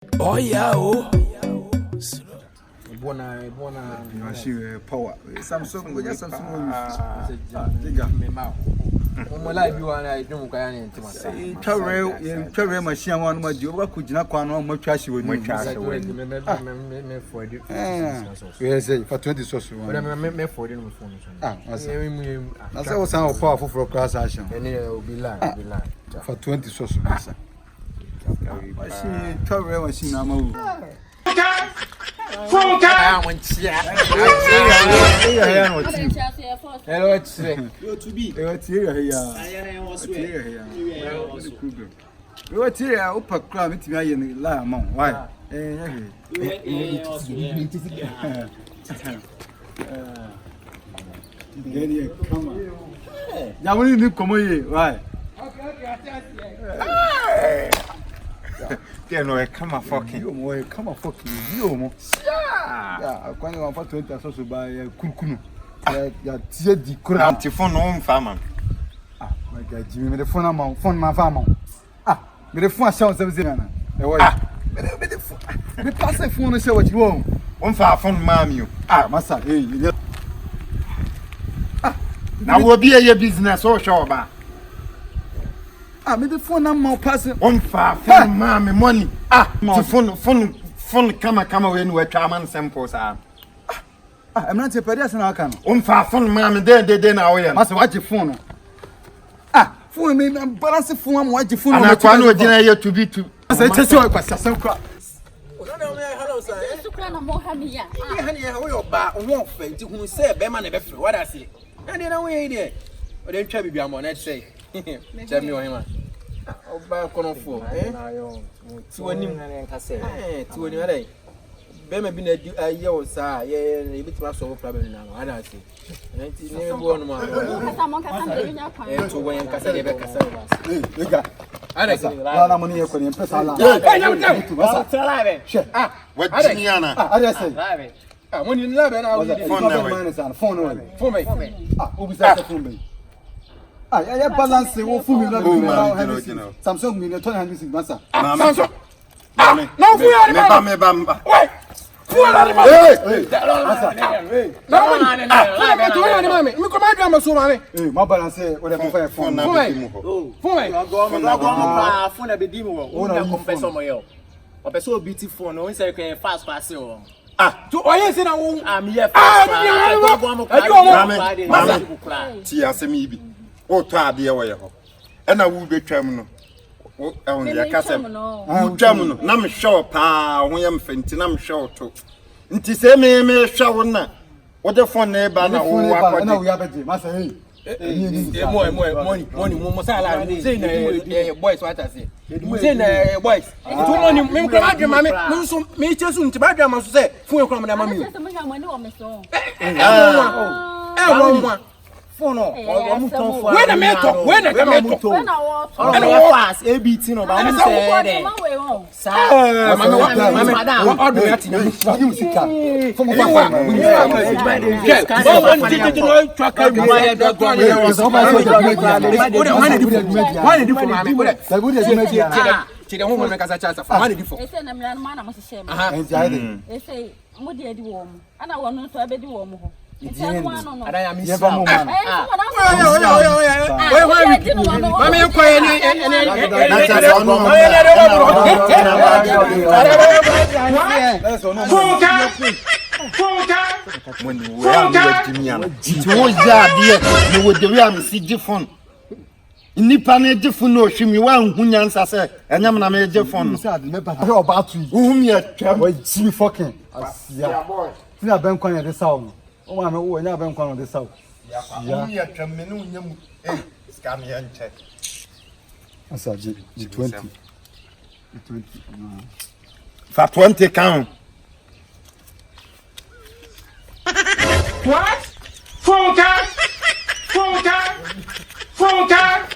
Oyaa, oh. Bona. She power. Samsung, we just Samsung. Live you and I don't carry anything. Travel machine one more job. What could you not know much trash with me? Yes, for 20 sauce. Me for them phone. That's how sound powerful for class action. And it will be line. For 20 sauce. Travel machine. I'm hello, it's to be. What here? Upper crab, it's me in la among. Why? Come on. Now we need to come here. Why? No, come on, fucking you. Come on, fucking you. Yeah, when you want for 20 so by Kukunu. Ya tie di kura. Ti phone no farmer. My God, Jimmy, the phone my farmer. Me the phone sound something na. E wo. Me the phone. Me pass the phone say what you want. On fa phone mam you. Massa, hey. Na wo bi e business o show ba. Me the phone na pass. On fa phone mam money. Ti phone kama we no atwa man samples I'm not a pedestrian now can. On fa phone mam de na wo ye. Massa watch your phone. Phone me balance phone watch your phone. Na kwa no gina ye to be to. Massa it say what kwasa kwa. hello, sir. Sukana mo ha mi ya. Honey, how you ba won fe ti hu say be ma na be free. What I say? And then we here. O dey twa bibia mo na say. Tell me o him. O ba kono fo. Ti woni nka say. Ti woni adai. Be ma bi na di aye o sa ye bi ti ma solve problem na no. Ada say. Enti ne bo no ma. Kasa mo kasa me nya kwan. To when kasa dey be kasa. Ega. Ada say. La money e ko ni pesa la. What Jiniana? Ada say. Money in lab na phone no. Phone. Obi say phone be. Ya balance wo phone mi na Samsung mi na 200 massa. Samsung. No fool me ba. Wait. Fool na ma. Massa. No. Me come out am so ma me. My balance o dey phone Phone na phone be di mo wo na confess mo yo. O person beautiful no say can fast pass o. To oye say na wo Am here fast. Ti asemi bi. O to ade wo ye ho. E na wo betwam no. O ehun ya kasem. Wo twam no na me hwe pa ho ye mfenti na me hwe to. Nti se me hwe wo na. Wo de phone na ba na wo akode. Na wo ya beje massa hey. Money mo sala say na boys what I say. Say na boys. To money me come out ma me so me chesu nti ba dwa so say fun ekura na ma me. Kasa mo nya mo ni o me so. Phone no. O mu ton fo. When na me talk. When na wo. And what fast ABT no ba mu say there. Sa. What order me atin. You sika. From When we are Jiniana. It was there no we dey am see phone. Nipa na je phone no hwemi wa hu nyansa se enyam na me je phone. sad me ba. How about you? Whom you twam. Why Jimmy fucking? Asia. Tina ben kwan ya de saw. O ma me wo nya ben kwan de saw. Whom you twam me no nyam. Scam yan check. Asa G20. G20. For 20 count. What? Phone card?